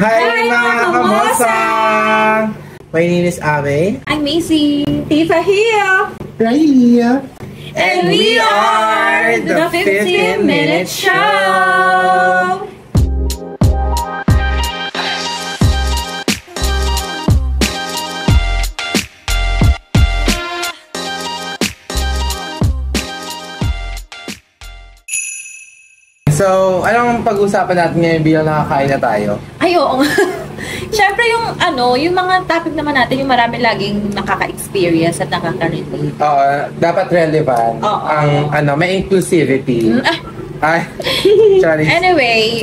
Hi mga kamosa! My name is Ame. I'm Macy. Tifa here. Riley. And we are the 15-minute show! So, anong pag-usapan natin ngayon bilang nakakain na tayo? Ay, oo. Siyempre yung mga topic naman natin, yung marami laging nakaka-experience at nakaka-relate. Oo, dapat relevant. Ang may inclusivity. Ay, sorry. Anyway,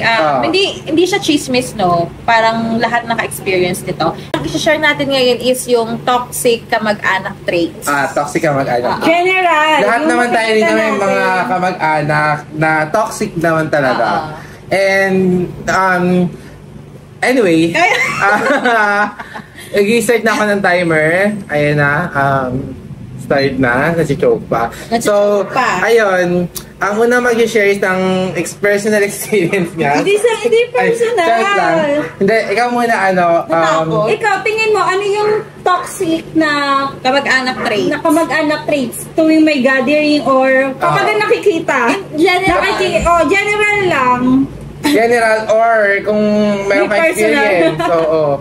hindi siya chismis, no? Parang lahat naka-experience nito. Ang i-share natin ngayon is yung toxic kamag-anak traits. Toxic kamag-anak. General! Lahat naman tayo dito may mga kamag-anak na toxic naman talaga. And, anyway, nag-start na ako ng timer. Ayan na, start na, nasi-choke pa. So, ayun, ang una mag-share is ng personal experience niya. Hindi personal. Hindi, ikaw muna, ikaw, tingin mo, ano yung toxic na kamag-anak traits? Na kamag-anak traits tuwing may gathering or kapag nakikita? General. General lang. General or kung mayroon ka experience. Oo.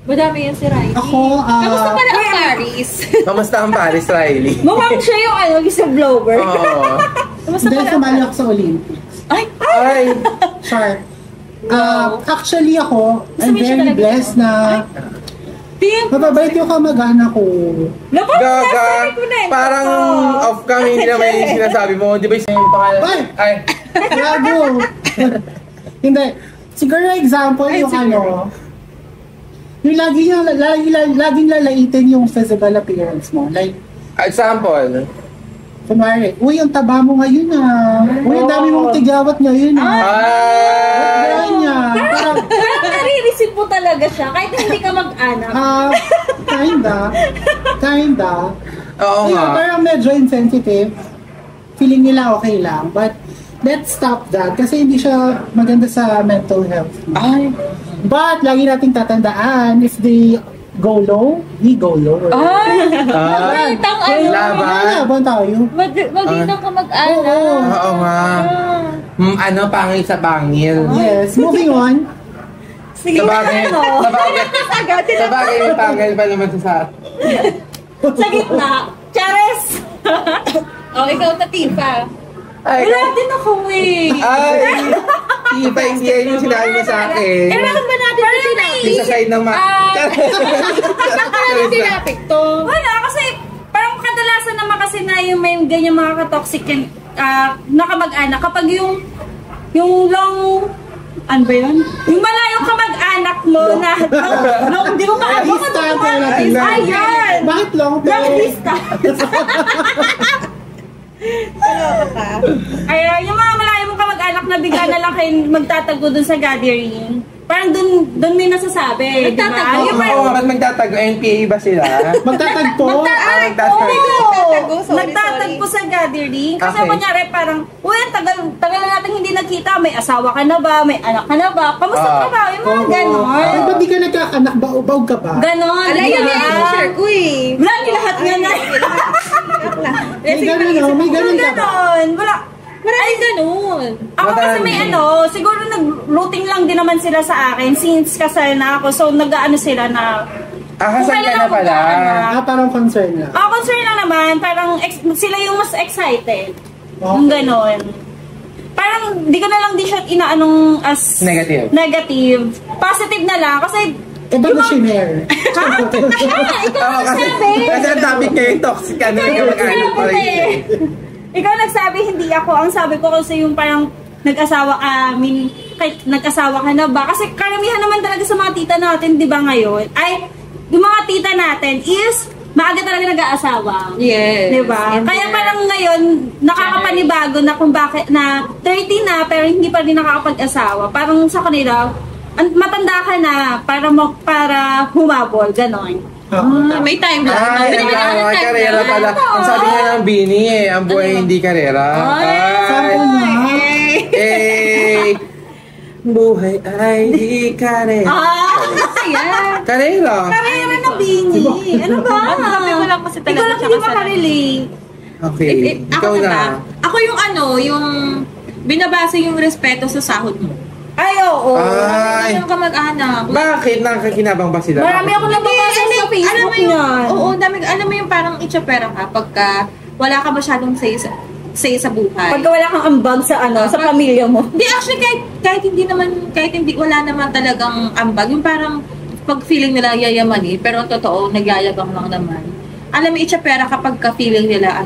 Madami yan si Riley. Ako, kamusta pala ang Paris? Kamusta ang Paris, Riley? Mukhang siya yung whistleblower. Oo. Kamusta dahil pala sumali ako sa Olympics. Ay! Sure. Actually ako, I'm very blessed na mababait yung kamag-anak ko. Gaga, parang off kami, hindi naman yung sinasabi mo. Di ba yung pangalan? Ay! Gago! Hindi. Siguro example yung yung laging lalaitin yung physical appearance mo. Like, example? kunwari, uy, ang taba mo ngayon uy, ang dami mong tigawat ngayon ganyan. Parang nare-receive mo talaga siya kahit hindi ka mag-anak. Kinda. Oo nga. Parang medyo insensitive. Feeling nila okay lang. But, let's stop that. Kasi hindi siya maganda sa mental health. But, lagi nating tatandaan, if they go low, we go lower. Laban tayo. Magandang kamag-anak. Oo nga. Pangil sa pangil. Yes, moving on. Sige, Sabagay yung pangil pa naman sa sa gitna. Chares! Ikaw na Tifa. Wala din ako Ay! Iba, hindi yan yung sinabi mo sa akin. Bakit ba natin ito sinabi? Sa side ng Saan ka natin sinapik to? Wala, kasi parang kadalasan naman kasi na yung may ganyan mga ka-toxic na kamag-anak. Kapag yung long, ano ba yun? Yung malayong kamag-anak mo na hindi mo maabot ko ito. Ayan! Bakit long? Long distance. Ay, yung mga malayo mong kamag-anak na bigla na lang kayo magtatago dun sa gathering. Parang dun may nasasabi, di ba? Oo, ba't magtatago? NPA ba sila? Magtatagpo? Nagtatagpo sa gathering. Kasi kunyari parang, uy, tagal na natin hindi nagkita. May asawa ka na ba? May anak ka na ba? Kamusta ka ba? Yung mga ganon. Ba't di ka nagkakanak ba? Ubaw ka ba? Ganon. Alay, yung share ko eh. Wala, lahat nga na. May ganun ka ba? Wala. Maraming ganun. Ako kasi may siguro nag-routing lang din naman sila sa akin since kasal na ako. So nag-ano sila na Kasal ka na pala. Parang concern lang. Concern lang naman. Parang sila yung mas excited. Yung ganon. Parang di ko na lang di siya inaanong as negative. Positive na lang kasi ba na shinare? Ikaw nagsabi. Kasi ang topic niya yung toxic ka na mag-anak pa rin. Ikaw nagsabi, hindi ako. Ang sabi ko kasi yung parang nag-asawa nag-asawa ka na ba? Kasi karamihan naman talaga sa mga tita natin, di ba ngayon? Ay, yung mga tita natin is maaga talaga nag-aasawa. Yes. Di ba? Kaya parang ngayon, nakakapanibago na kung bakit na 30 na pero hindi pa rin nakakapag-asawa. Parang sa kanila, matanda ka na para humabol, ganon. May time lang. Karera pala. Ang sabi nga ng Bini ang buhay hindi karera. buhay ay di kare. Ayan. Karela. Karela na Bingi. Ano ba? Sabi ko lang kasi talaga ikaw lang hindi makarelate. Okay, ikaw na. Ako yung yung binabase yung respeto sa sahod mo. Ay, oo. Ay. Yung kamag-anak. Bakit? Nakakakinabang ba sila? Marami ako nababasa sa Facebook niyan. Oo, alam mo yung parang itsapera ka pagka wala ka masyadong say sa buhay. Pagka wala kang ambag sa sa pamilya mo. Hindi, actually, kahit hindi, wala naman talagang ambag. Yung parang, pag feeling nila yayaman pero ang totoo, nagyayabang lang naman. Alam mo, itsapera kapag ka-feeling nila,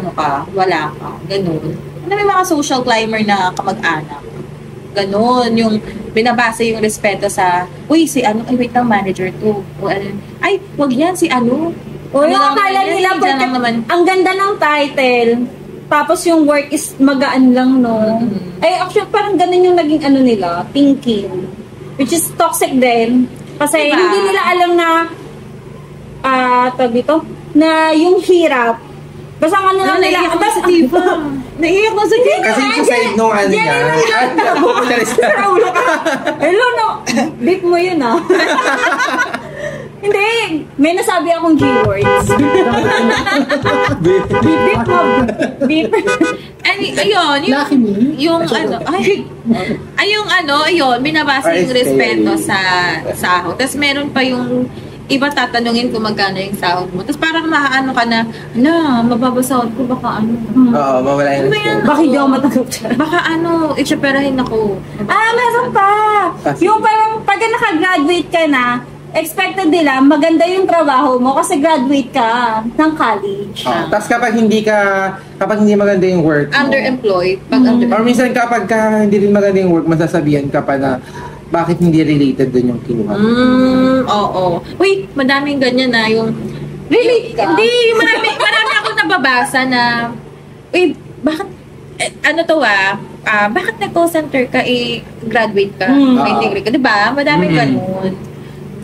wala ka. Ganun. Ano may mga social climber na kamag-anak. Ganun, yung binabasa yung respeto sa, uy, si ay, wait lang, manager to. O, ay, wag yan, si O yung akala nila, ang ganda ng title, tapos yung work is magaan lang, no? Ay, actually, parang ganun yung naging nila, thinking. Which is toxic din. Kasi hindi nila alam na, na yung hirap, basta lang nila, naiiyak na sa kanya. Kasi sa side nung niya. Hello, no? Beep mo yun, Hindi. May nasabi akong G-words. Beep mo. Beep. Ayun, binabasa yung respeto sa sahod. Tapos meron pa yung iba tatanungin kung magkano yung sahod mo. Tapos parang maano ka na, mababa sahod ko, baka Oo, mawala yung respeto. Baka hindi ako matanggap siya. Baka itsaperahin ako. Meron pa. Yung parang pag nakagraduate ka na, expected nila, maganda yung trabaho mo kasi graduate ka ng college. Tapos kapag hindi maganda yung work mo, underemployed. Or minsan kapag hindi rin maganda yung work, masasabihan ka pa na bakit hindi related dun yung kinuha. Oo. Wait, madaming ganyan na yung relate ka? Hindi, marami akong nababasa na bakit bakit nag-call center ka, graduate ka, may degree ka, diba? Madaming ganun.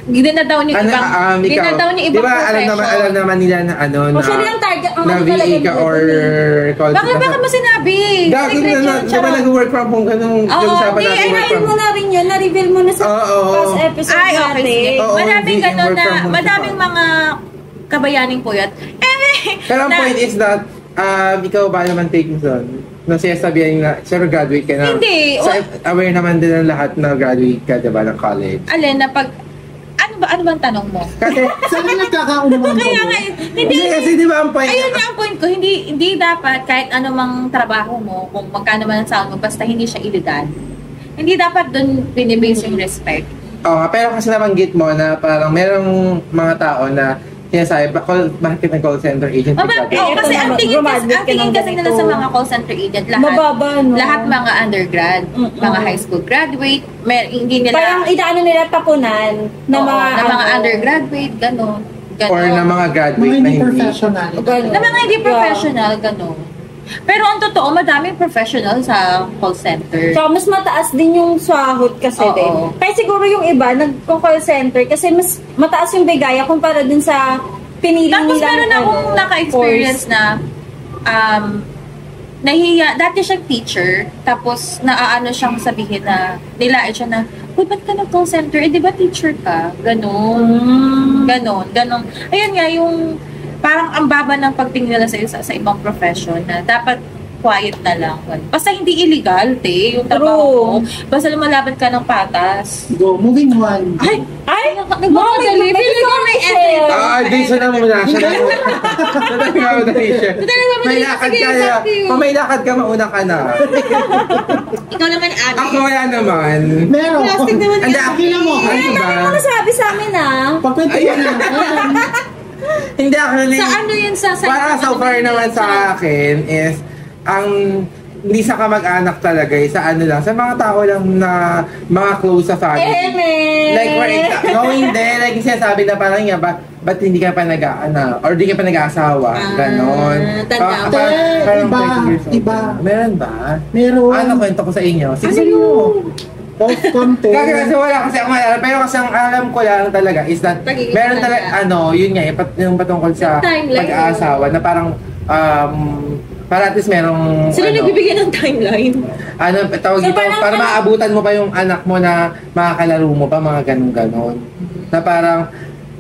Ginadaw niyo ibang diba, alam naman nila na actually, ang target, na VA ka or call center. Bakit mo sinabi? Diba nag-work from home ka nung usapan natin work from home. mo na rin yun, na-reveal mo na sa past episode natin. Madaming ganun na, madaming mga kabayaning puyat. Pero ang point is that, ikaw ba naman taking son? Na sinasabihan na, sure, graduate ka na. Hindi. Aware naman din ng lahat na graduate ka, diba, ng college. Alin, na pag, ano ba ang tanong mo? Kasi, saan ka nagkakaunawang kaya nga, hindi, kasi diba ang point? Ayun nga ang point ko, hindi dapat kahit anumang trabaho mo, kung magkano man ang sahod mo, basta hindi siya illegal. Hindi dapat doon binibase yung respect. Pero kasi nabanggit mo na parang merong mga tao na sinasabi, bakit nag-call center agent? Kasi ang tingin kasi nila sa mga call center agent, lahat mga undergrad, mga high school graduate, hindi nila... Parang inaano nila tapunan na mga undergraduate, gano'n. Or na mga graduate na hindi professional. Na mga hindi professional, gano'n. Pero ang totoo, madaming professional sa call center. So, mas mataas din yung sahod kasi din. Kaya siguro yung iba, nag-call center kasi mas mataas yung bigaya kumpara din sa pinili nila. Tapos meron akong naka-experience na nahiya, dati siyang teacher, tapos naaano siyang sabihin na, nilait siya na, uy, ba't ka nag-call center? Di ba teacher ka? Ganon. Ayun nga, yung parang ang baba ng pagtingin nila sa ibang profession na dapat quiet na lang. Basta hindi illegal, yung trabaho mo. Basta lumalaban ka ng patas. Go, moving on. Ay! Nagmamadali. Feeling ko may effort. Di siya na muna. May lakad ka. Kung may lakad ka, mauna ka na. Ikaw naman, Abby. Ako wala naman. Meron. Plastic naman Ang yan. daki mo. Ano ba? Ano nasabi sa amin Pagkwento mo na. Hindi ako Sa ano yun sa... Para so far naman sa akin is hindi sa kamag-anak talaga sa ano lang, sa mga tao lang na mga close sa family. Like for example, knowing din, like sinasabi na parang nga, ba't hindi ka pa or di ka pa nag-aasawa, ganon. Parang 30 years old. Iba. Meron ba? Meron. Ano kwento ko sa inyo? Ano yun? Post-content. Kasi wala kasi ako maalala. Pero kasi ang alam ko lang talaga is that meron talaga, yun nga, yung patungkol sa pag-aasawa na parang Para at least merong... Sila nagbibigyan ng timeline. Tawag ito, para maabutan mo pa yung anak mo na makakalaro mo pa, mga ganun-ganon. Na parang,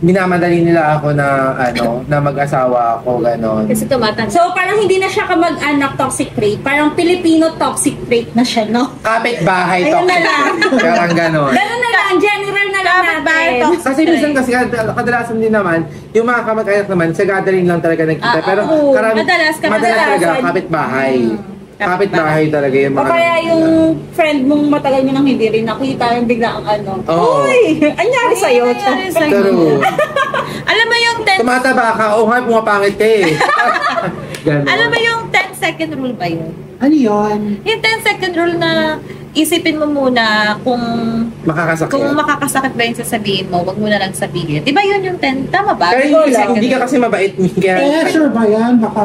minamadali nila ako na na mag-asawa ako, gano'n. Kasi tumatanda. So, parang hindi na siya kamag-anak toxic trait. Parang Filipino toxic trait na siya, no? Kapit-bahay Ayun toxic. na lang. Parang gano'n. Gano'n na lang. General na lang natin. Kasi minsan kasi kadalasan din naman, yung mga kamag-anak naman, sa gathering lang talaga nagkita. Pero madalas talaga kapit-bahay. Kapit-bahay talaga yung O mga... kaya yung friend mong matagal nyo nang hindi rin nakita, yung biglang Uy! Anyari sa'yo? True. Alam mo yung 10... Tumataba ka, nga, pumapangit ka eh. Alam mo yung 10-second rule ba yun? Ano yun? Yung 10-second rule na isipin mo muna kung makakasakit ba yung sasabihin mo, wag mo na lang sabihin. Di ba yun yung 10? Tama ba? Pero hindi ka kasi mabait. Sure ba yan? Baka...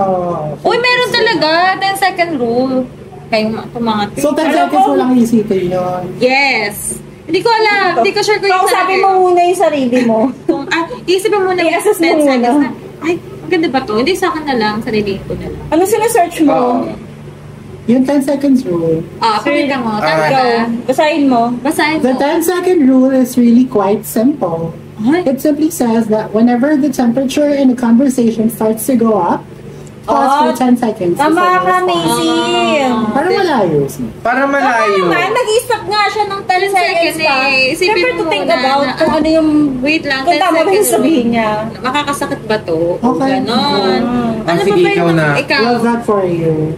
Uy, meron talaga 10-second rule. Kayong mga So 10 seconds mo lang isipin yun? Yes. Hindi ko alam. Hindi ko sure kung yung sabi mo muna yung sarili mo. Isipin mo na yung 10 seconds na, ay, maganda ba to? Hindi sa akin na lang, sarili ko na lang. Ano sinesearch mo? Yung 10 seconds rule. Pakita mo. Tama ba? Basahin mo. Basahin mo. The 10-second rule is really quite simple. It simply says that whenever the temperature in a conversation starts to go up, pause for 10 seconds. Tama ka, Macy. Parang malayo. Parang malayo. Nag-isip nga siya ng 10 seconds pa. Isipin to mo think na, about kung ano yung... Wait lang, kung tama ba yung sabihin niya. Makakasakit ba to? Okay. Ganon. Ano sige, ba ikaw na. Ikaw. Love that for you.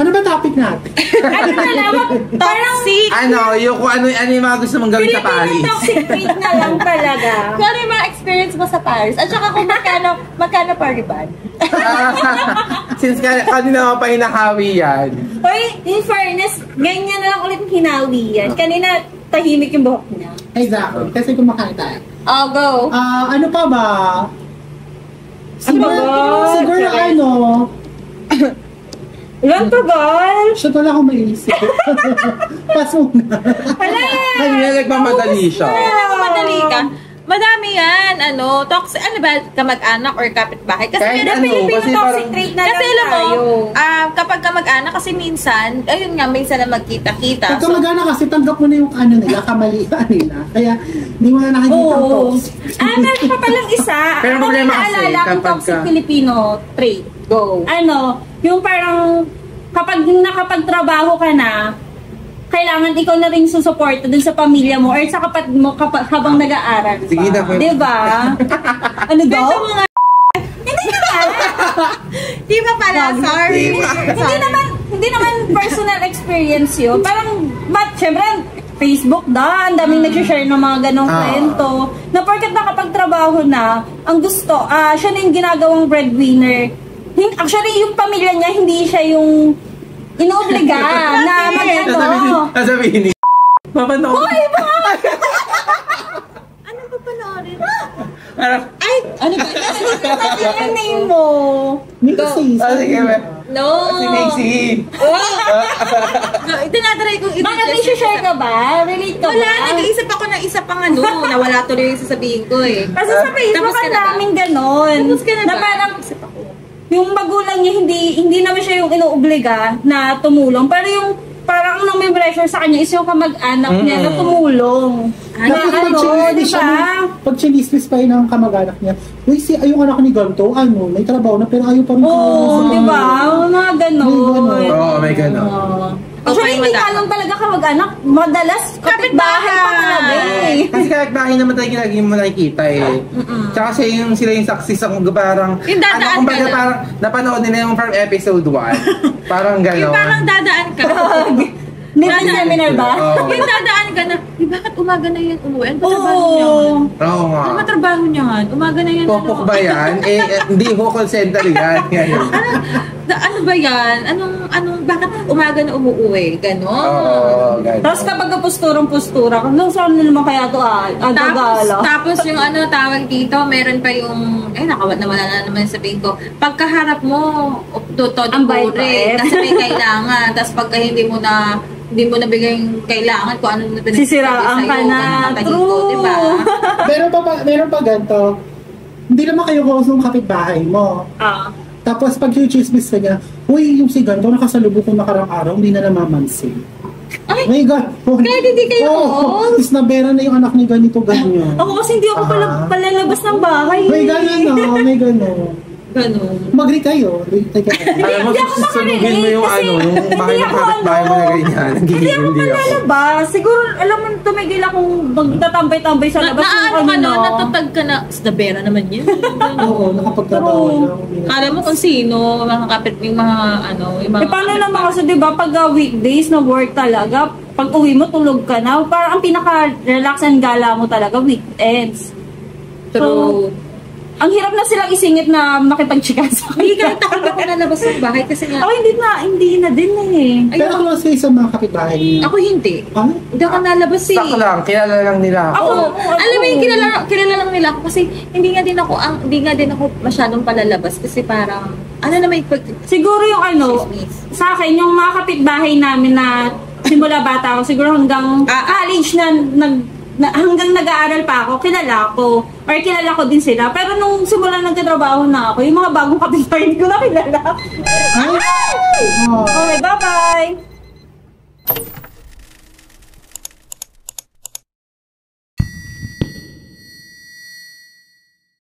Ano ba topic natin? Ano na lang, Toxic. Yung kung ano yung mga gusto mong gawin sa Paris. Filipino toxic trait na lang talaga. Kung ano yung mga experience mo sa Paris. At saka kung magkano party band. Since kanina mo pa hinahawi yan. Hoy, in fairness, ganyan na lang ulit hinawi yan. Kanina, tahimik yung buhok niya. Exactly. Kasi kumakain tayo. Oh, go. Ano pa ba? Siguro Ilan to, guys? Siya wala akong maiisip. Pass muna. Kanina nagmamadali siya. Madali ka. Madami yan, toxic, ba, kamag-anak or kapitbahay? Kasi kahit Filipino toxic trait na kasi lang tayo. Kapag kamag-anak, kasi minsan, ayun nga, minsan na magkita-kita. Pag kamag-anak kasi tanggap mo na yung nila, kamalian nila. Kaya, hindi mo na nakikita ang toxic. Meron pa palang isa. Pero problema kasi, naalala kung toxic Filipino trait. Go. Yung parang, kapag nakapagtrabaho ka na, kailangan ikaw na rin susuporta dun sa pamilya mo or sa kapatid mo habang nag-aaral pa. Sige na, diba? Ano daw? Di ba pala? Sorry. Hindi naman personal experience yun. Parang, syempre, Facebook ang daming nag-share ng mga ganong kwento. Na porket nakapagtrabaho na, ang gusto, siya na yung ginagawang breadwinner. Actually, yung pamilya niya, hindi siya yung inobliga na mag-ano. Sasabihin ni mapanood. Hoy, Ano ba panoorin? Ay! Ano ba? Ano yung name mo? Kasi, Sige, No. si Macy. Tinatry kong Bakit may share ka ba? Relate ka ba? Wala, nag-iisip ako ng isa pang nawala tuloy yung sasabihin ko eh. Kasi sa Facebook Tapos ka ang na ba? daming ganon. Tapos ka na ba? parang, yung magulang niya, hindi naman siya yung inuobliga na tumulong. Pero yung parang ang may pressure sa kanya is yung kamag-anak niya na tumulong. pag chinismis pa yun ang kamag-anak niya, uy, yung anak ni ganito, may trabaho na pero ayaw pa rin di ba? Mga ganon. Oo, may ganon. Actually, hindi ka lang talaga kamag-anak. Madalas, kapitbahay pa talaga eh. Kasi kapitbahay naman talaga lagi mo nakikita eh. Tsaka sila yung success ako parang, yung dadaan kumbaga ka parang napanood nila yung from episode 1. Parang gano'n. Yung parang dadaan ka. Nila seminar ba? Yung dadaan ka na, bakit umaga na yan umuwi? Ano ba trabaho niya yan? Oo nga. Ano ba trabaho niya yan? Umaga na yan. Popok ba yan? Hindi ho call center yan. Ano ba yan? Bakit umaga na umuwi? Ganon. Oo, gano'n. Tapos kapag posturang-postura, saan na naman kaya ito agagala? Tapos yung tawag dito, meron pa yung, nawala na naman sabihin ko, pagkaharap mo, todo ang pure, kasi may kailangan. Tapos pagka hindi mo nabigay yung kailangan kung ano na pinagsasabi sisiraan ka na. True. Diba? Meron pa ganito, hindi naman kayo close ng kapitbahay mo. Tapos pag chismis ka niya, uy, yung si ganito nakasalubong ko nakarang araw, hindi na namamansin. Ay, My God. kahit hindi kayo is nabera na yung anak ni ganito, ganyan. Ako kasi hindi ako palalabas ng bahay. May gano'n, no? May gano'n. ganun. Mag-read kayo. Read kayo. Alam mo, Hindi ako susunugin mo yung kasi yung bahay ng kapitbahay mo na ganyan. Hindi ako Nagigigil ako. palalabas. Siguro, alam mo, tumigil akong magtatambay-tambay sa labas. Naano ka na, natatag ka na, Snabera naman yun. Oo, nakapagtrabaho lang. Kala mo kung sino, mga kapit, yung mga ano, yung mga... Paano naman kasi, di ba, pag weekdays na work talaga, pag uwi mo, tulog ka na. Parang ang pinaka-relax and gala mo talaga, weekends. True. Ang hirap na silang isingit na makipag-chika sa Hindi kahit ako ako nalabas ng bahay kasi nga... Ako hindi na din eh. Pero close kayo sa mga kapitbahay niyo. Ako hindi. Ah? Hindi ako nalabas eh. Sak lang, kilala lang nila ako. Oo. Alam mo yung kilala lang nila ako kasi hindi nga din ako masyadong palalabas kasi parang ano na may Siguro yung ano, sa akin, yung mga kapitbahay namin na simula bata ako, siguro hanggang college hanggang nag-aaral pa ako, kilala ko. Or kilala ko din sila. Pero nung simula nagtatrabaho na ako, yung mga bagong kapitbahay ko na kilala. Ay! Okay, bye-bye!